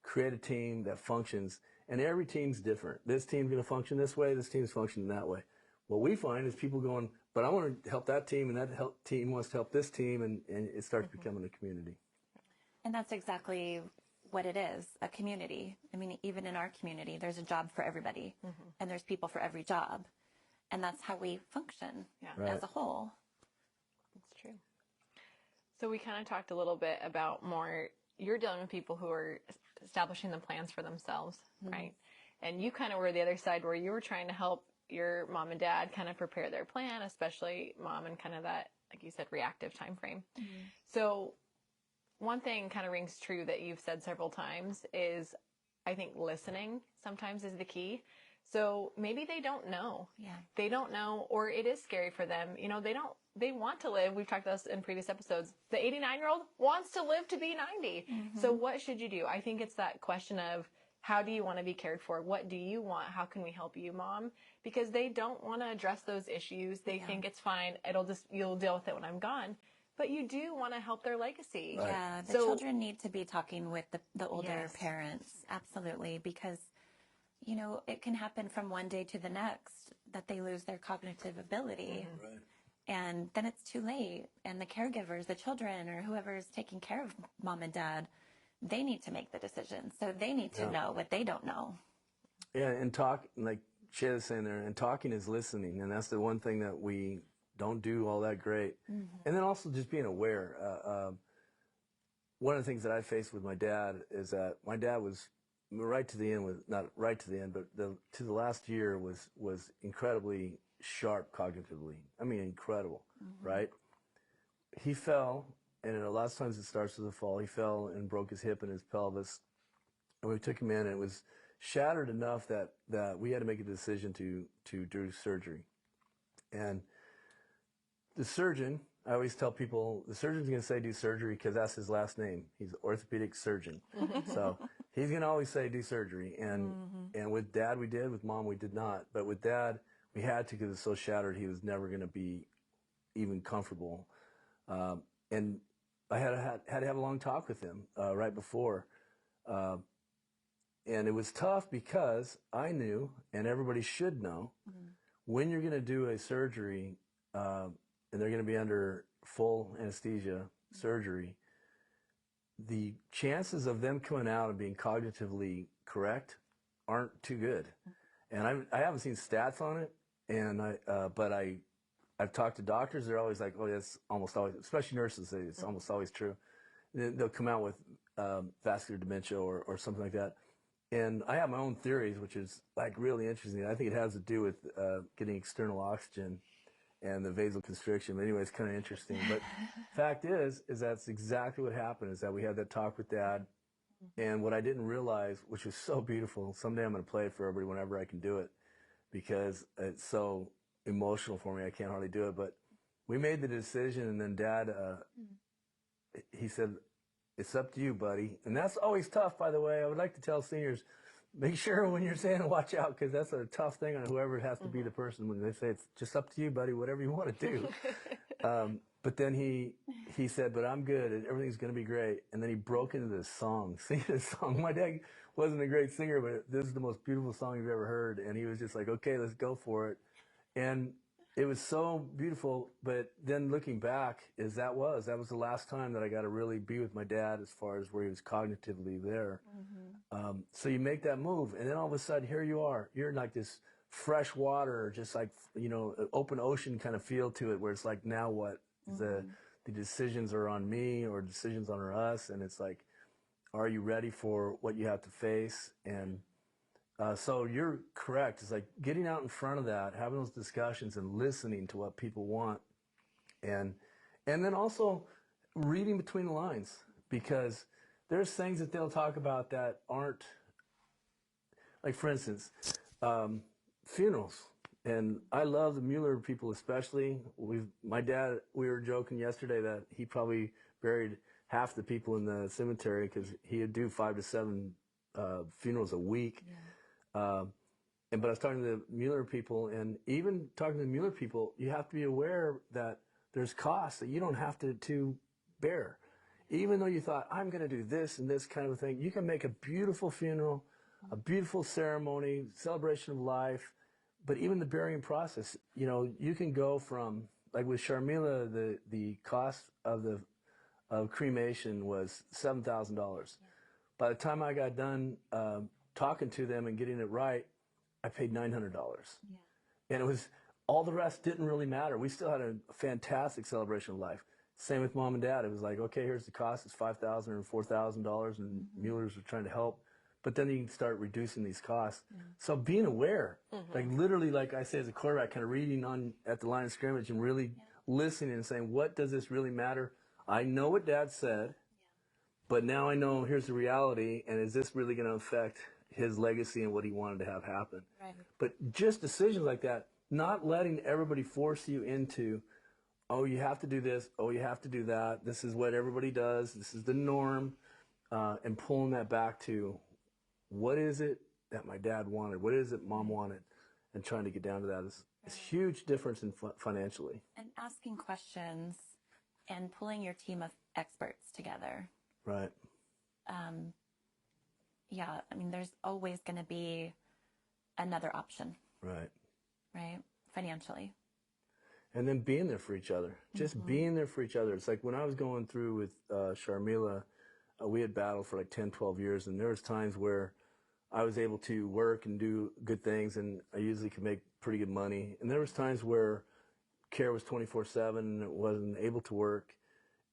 create a team that functions. And every team's different. This team's going to function this way, this team's functioning that way. What we find is people going, but I want to help that team, and that team wants to help this team, and it starts becoming a community. And that's exactly what it is, a community. I mean, even in our community, there's a job for everybody, and there's people for every job. And that's how we function as a whole. That's true. So we kind of talked a little bit about more, you're dealing with people who are establishing the plans for themselves, right? And you kind of were the other side where you were trying to help your mom and dad kind of prepare their plan, especially mom in kind of that, like you said, reactive time frame. So one thing kind of rings true that you've said several times is, I think listening sometimes is the key. So maybe they don't know. Yeah. They don't know, or it is scary for them. You know, they want to live. We've talked about this in previous episodes. The 89-year-old wants to live to be 90. So what should you do? I think it's that question of, how do you want to be cared for? What do you want? How can we help you, Mom? Because they don't want to address those issues. They think it's fine. You'll deal with it when I'm gone. But you do want to help their legacy. Right. Yeah, the children need to be talking with the older parents. Absolutely. Because, you know, it can happen from one day to the next that they lose their cognitive ability. Right. And then it's too late. And the caregivers, the children, or whoever's taking care of mom and dad, they need to make the decision. So they need to know what they don't know. Yeah, and like Shayla's saying there, and talking is listening. And that's the one thing that we don't do all that great. And then also just being aware. One of the things that I faced with my dad is that my dad was right to the end, not right to the end, but to the last year was incredibly sharp cognitively. I mean, incredible, right? He fell, and a lot of times it starts with a fall. He fell and broke his hip and his pelvis. And we took him in, and it was shattered enough that we had to make a decision to do surgery. And the surgeon, I always tell people, the surgeon's going to say do surgery because that's his last name. He's an orthopedic surgeon. So he's going to always say do surgery. And with Dad we did, with Mom we did not. But with Dad, we had to because it was so shattered he was never going to be even comfortable. And I had to have a long talk with him right before. And it was tough because I knew, and everybody should know, when you're going to do a surgery, and they're going to be under full anesthesia surgery, the chances of them coming out and being cognitively correct aren't too good. And I haven't seen stats on it, and but I've talked to doctors. They're always like, oh, that's almost always, especially nurses, say it's almost always true. They'll come out with vascular dementia or something like that. And I have my own theories, which is like really interesting. I think it has to do with getting external oxygen and the vasoconstriction. But anyway, it's kind of interesting. But fact is that's exactly what happened, is that we had that talk with Dad. And what I didn't realize, which was so beautiful, someday I'm going to play it for everybody whenever I can do it, because it's so emotional for me. I can't hardly do it. But we made the decision, and then Dad, he said, it's up to you, buddy. And that's always tough, by the way. I would like to tell seniors, make sure when you're saying watch out, because that's a tough thing on whoever has to be the person when they say it's just up to you, buddy, whatever you want to do. But then he said, but I'm good, and everything's going to be great. And then he broke into this song, singing this song. My dad wasn't a great singer, but this is the most beautiful song you've ever heard. And he was just like, okay, let's go for it. And it was so beautiful. But then looking back, that was the last time that I got to really be with my dad as far as where he was cognitively there. So you make that move, and then all of a sudden, here you are. You're in like this fresh water, just like, you know, open ocean kind of feel to it, where it's like, now what? The decisions are on me, or decisions on us, and it's like, are you ready for what you have to face? And so you're correct. It's like getting out in front of that, having those discussions, and listening to what people want, and then also reading between the lines, because there's things that they'll talk about that aren't, like, for instance, funerals. And I love the Mueller people especially. My dad, we were joking yesterday that he probably buried half the people in the cemetery because he would do 5 to 7 funerals a week. Yeah. But I was talking to the Mueller people, and even talking to the Mueller people, you have to be aware that there's costs that you don't have to bear. Even though you thought, I'm going to do this and this kind of a thing, you can make a beautiful funeral, a beautiful ceremony, celebration of life, but even the burying process, you know, you can go from, like with Sharmila, the cost of cremation was $7,000. Yeah. By the time I got done talking to them and getting it right, I paid $900. Yeah. And it was, all the rest didn't really matter. We still had a fantastic celebration of life. Same with mom and dad. It was like, okay, here's the cost. It's $5,000 or $4,000, and Muellers were trying to help. But then you can start reducing these costs. Yeah. So being aware, like literally, like I say as a quarterback, kind of reading on at the line of scrimmage and really listening and saying, what does this really matter? I know what Dad said, but now I know here's the reality, and is this really going to affect his legacy and what he wanted to have happen? Right. But just decisions like that, not letting everybody force you into, oh, you have to do this, oh, you have to do that, this is what everybody does, this is the norm, and pulling that back to, what is it that my dad wanted? What is it mom wanted? And trying to get down to that is a huge difference in financially. And asking questions and pulling your team of experts together. Right. Yeah, I mean, there's always going to be another option. Right. Right? Financially. And then being there for each other. Just being there for each other. It's like when I was going through with Sharmila, we had battled for like 10, 12 years, and there was times where I was able to work and do good things, and I usually could make pretty good money. And there was times where care was 24/7, and it wasn't able to work,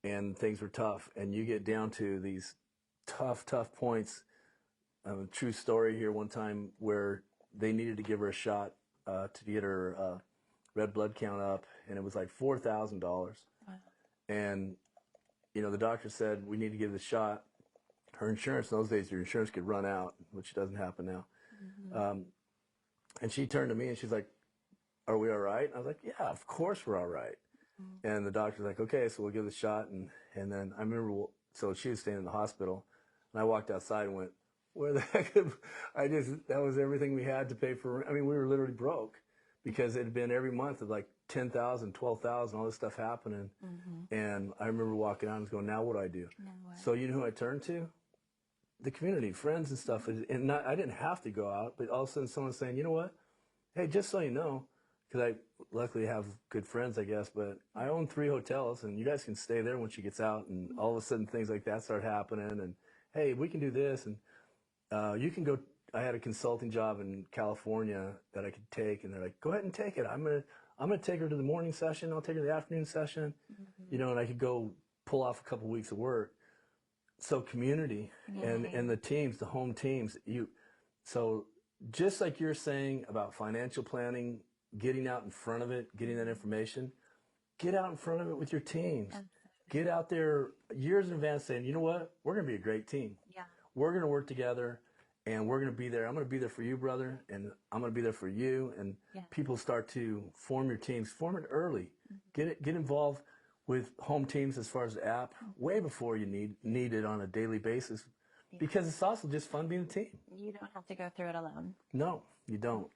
and things were tough. And you get down to these tough points. True story here, one time where they needed to give her a shot to get her red blood count up, and it was like $4,000. Wow. And, you know, the doctor said, we need to give the shot. Her insurance, in those days, your insurance could run out, which doesn't happen now. And she turned to me and she's like, are we all right? And I was like, yeah, of course we're all right. And the doctor's like, okay, so we'll give the shot. And then I remember, so she was staying in the hospital, and I walked outside and went, where the heck, that was everything we had to pay for. I mean, we were literally broke because it had been every month of like 10,000, 12,000, all this stuff happening. And I remember walking out and going, now what do I do? So you know who I turned to? The community, friends and stuff. And I didn't have to go out, but all of a sudden someone's saying, you know what? Hey, just so you know, because I luckily have good friends, I guess, but I own 3 hotels, and you guys can stay there when she gets out. And all of a sudden things like that start happening. And hey, we can do this. And you can go. I had a consulting job in California that I could take, and they're like, go ahead and take it. I'm gonna take her to the morning session. I'll take her to the afternoon session. You know, and I could go pull off a couple weeks of work. So community and the teams, the home teams, so just like you're saying about financial planning, getting out in front of it, getting that information, get out in front of it with your teams. Get out there years in advance saying, you know what, we're going to be a great team. Yeah. We're going to work together, and we're going to be there. I'm going to be there for you, brother, and I'm going to be there for you. And people start to form your teams. Form it early. Get involved with home teams as far as the app way before you need it on a daily basis, because it's also just fun being a team. You don't have to go through it alone. No, you don't.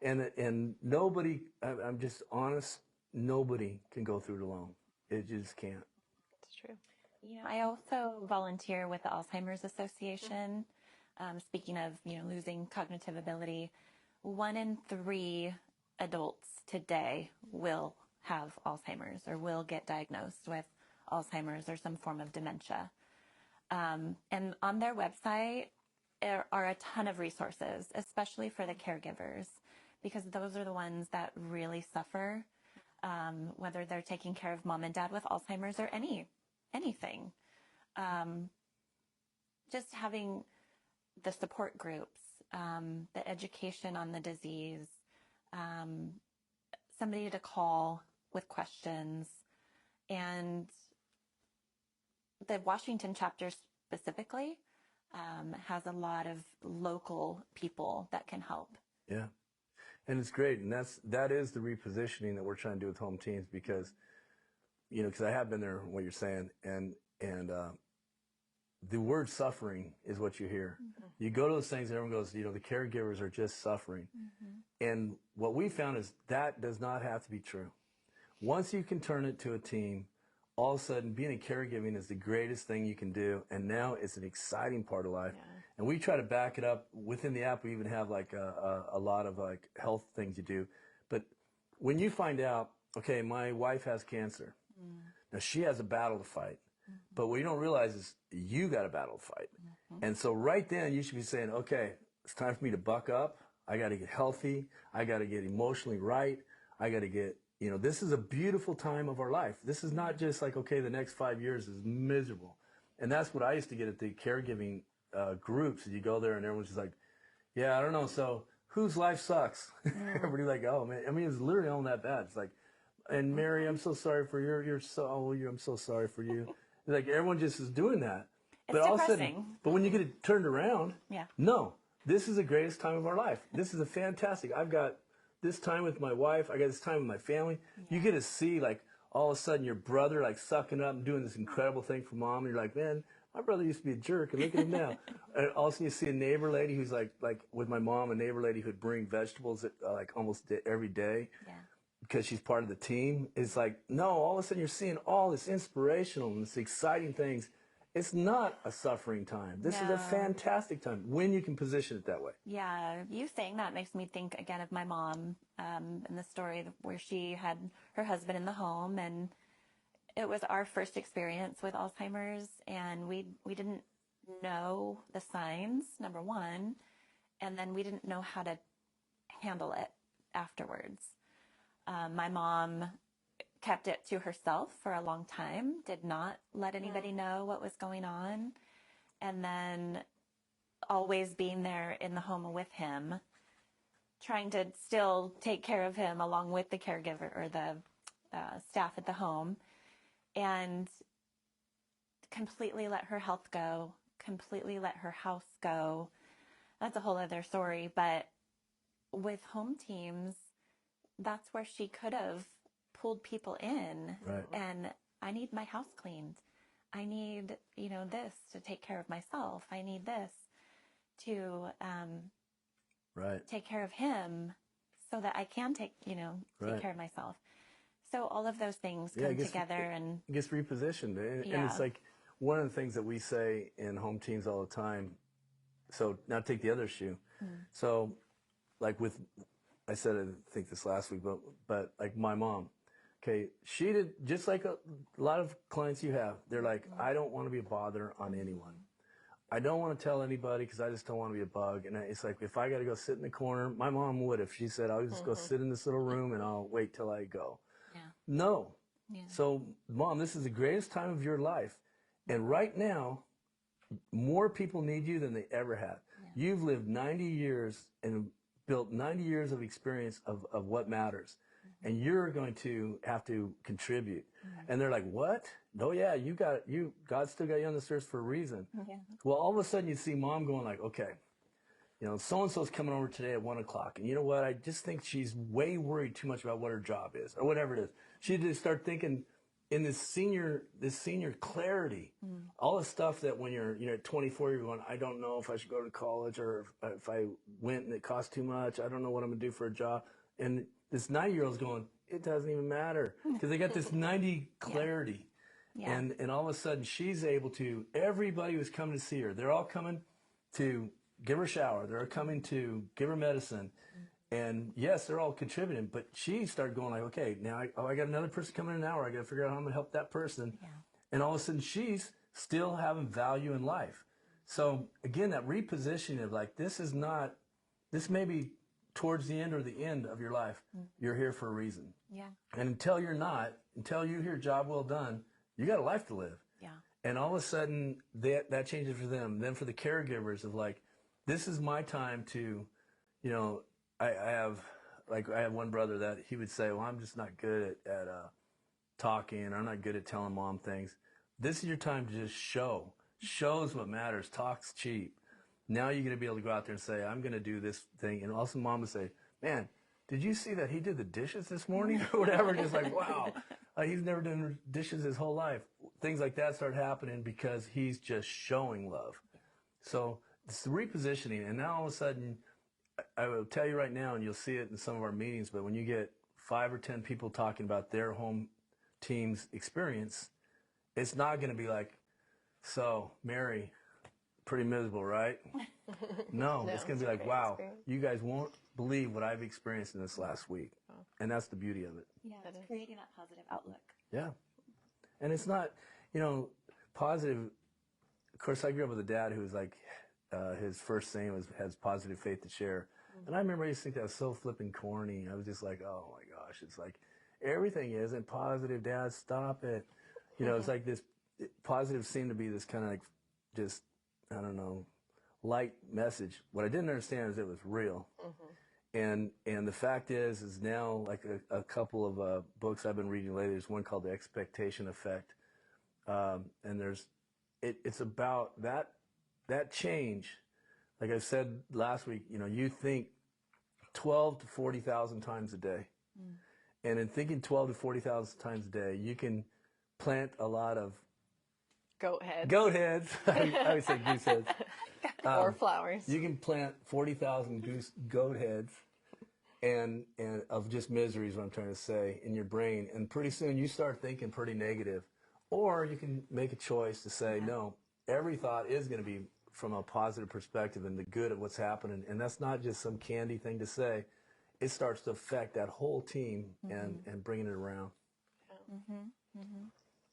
And nobody, I'm just honest, nobody can go through it alone. It just can't. It's true. You know, I also volunteer with the Alzheimer's Association. Speaking of, you know, losing cognitive ability, 1 in 3 adults today will have Alzheimer's or will get diagnosed with Alzheimer's or some form of dementia. And on their website are a ton of resources, especially for the caregivers, because those are the ones that really suffer, whether they're taking care of mom and dad with Alzheimer's or anything. Just having the support groups, the education on the disease, somebody to call with questions, and the Washington chapter specifically has a lot of local people that can help. Yeah. And it's great. And that is the repositioning that we're trying to do with Home Teams because, because I have been there, what you're saying, and the word suffering is what you hear. Mm-hmm. You go to those things and everyone goes, the caregivers are just suffering. Mm-hmm. And what we found is that does not have to be true. Once you can turn it to a team, all of a sudden being a caregiving is the greatest thing you can do. And now it's an exciting part of life. Yeah. And we try to back it up. Within the app, we even have like a lot of like health things you do. But when you find out, okay, my wife has cancer. Mm. Now she has a battle to fight. But what you don't realize is you got a battle to fight. Mm-hmm. And so right then you should be saying, okay, it's time for me to buck up. I got to get healthy. I got to get emotionally right. I got to get, this is a beautiful time of our life. This is not just like, okay, the next 5 years is miserable. And that's what I used to get at the caregiving groups. You go there and everyone's just like, yeah, I don't know. So whose life sucks? Mm. Everybody's like, oh man. I mean, it's literally all that bad. It's like, and Mary, I'm so sorry for I'm so sorry for you. Like everyone just is doing that. It's but all depressing. of a sudden, but when you get it turned around, yeah. No, this is the greatest time of our life. This is a fantastic. I've got this time with my wife. I got this time with my family. Yeah. You get to see like all of a sudden your brother like sucking up and doing this incredible thing for mom. And you're like, man, my brother used to be a jerk and look at him now. And also you see a neighbor lady who's like with my mom, a neighbor lady who'd bring vegetables like almost every day. Yeah. Because she's part of the team. It's like, no, all of a sudden you're seeing all this inspirational and this exciting things. It's not a suffering time. This is a fantastic time when you can position it that way. Yeah, you saying that makes me think again of my mom in the story where she had her husband in the home, and it was our first experience with Alzheimer's, and we didn't know the signs, number one, and then we didn't know how to handle it afterwards. My mom kept it to herself for a long time, did not let anybody know what was going on, and then always being there in the home with him, trying to still take care of him along with the caregiver or the staff at the home, and completely let her health go, completely let her house go. That's a whole other story, but with Home Teams, that's where she could have pulled people in. Right. And I need my house cleaned. I need, this to take care of myself. I need this to take care of him so that I can take care of myself. So all of those things come together and it gets repositioned. And it's like one of the things that we say in Home Teams all the time. So now take the other shoe. So like I said, I think this last week, but like my mom, okay, she did just like a lot of clients you have. They're like, I don't want to be a bother on anyone. I don't want to tell anybody because I just don't want to be a bug. And it's like, if I got to go sit in the corner, my mom would, if she said, I'll just go sit in this little room and I'll wait till I go. Yeah. No. Yeah. So mom, this is the greatest time of your life. And right now, more people need you than they ever have. Yeah. You've lived 90 years and built 90 years of experience of what matters. And you're going to have to contribute. And they're like, what? No, yeah, God still got you on this earth for a reason. Yeah. Well, all of a sudden you see mom going like, okay, so-and-so's coming over today at 1 o'clock. And you know what? I just think she's way worried too much about what her job is or whatever it is. She just start thinking in this senior clarity, all the stuff that when you're, at 24, you're going, I don't know if I should go to college or if I went and it costs too much. I don't know what I'm going to do for a job. And this 90-year-old's going, it doesn't even matter because they got this 90 clarity. Yeah. And all of a sudden she's able to, everybody was coming to see her. They're all coming to give her a shower. They're coming to give her medicine. And yes, they're all contributing, but she started going like, okay, now I got another person coming in an hour. I got to figure out how I'm going to help that person. Yeah. And all of a sudden she's still having value in life. So again, that repositioning of like, this may be towards the end or the end of your life. You're here for a reason. Yeah. And until you hear job well done, you got a life to live. Yeah. And all of a sudden that changes for them. Then for the caregivers of like, this is my time to, I have one brother that he would say, well, I'm just not good at talking. I'm not good at telling mom things. This is your time to just show. Show's what matters. Talk's cheap. Now you're going to be able to go out there and say, I'm going to do this thing. And also mom would say, man, did you see that he did the dishes this morning or whatever? Just like, wow, he's never done dishes his whole life. Things like that start happening because he's just showing love. So it's the repositioning. And now all of a sudden, I will tell you right now, and you'll see it in some of our meetings, but when you get 5 or 10 people talking about their home team's experience, it's not going to be like, so, Mary, pretty miserable, right? No, it's going to be like, wow, you guys won't believe what I've experienced in this last week. And that's the beauty of it. Yeah, it's creating that positive outlook. Yeah. And it's not, positive. Of course, I grew up with a dad who was like, his first saying was, has positive faith to share. And I remember I used to think that was so flipping corny. I was just like, oh my gosh, it's like, everything isn't positive, Dad, stop it. It's like this, positive seemed to be this kind of like, just, I don't know, light message. What I didn't understand is it was real. And the fact is now, like a couple of books I've been reading lately, there's one called The Expectation Effect. And it's about that change. Like I said last week, you think 12 to 40,000 times a day. And in thinking 12 to 40,000 times a day, you can plant a lot of Goat heads. Goat heads. I would say goose heads. Or flowers. You can plant 40,000 goat heads and of just misery is what I'm trying to say in your brain. And pretty soon you start thinking pretty negative. Or you can make a choice to say, no, every thought is going to be from a positive perspective and the good of what's happening. And that's not just some candy thing to say. It starts to affect that whole team and bringing it around.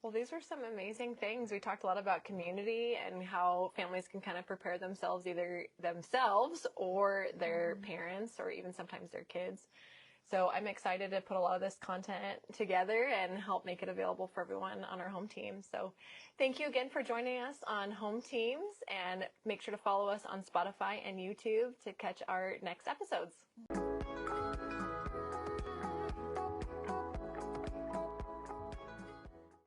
Well, these are some amazing things. We talked a lot about community and how families can kind of prepare themselves, either themselves or their parents or even sometimes their kids. So I'm excited to put a lot of this content together and help make it available for everyone on our home team. So thank you again for joining us on Home Teams, and make sure to follow us on Spotify and YouTube to catch our next episodes.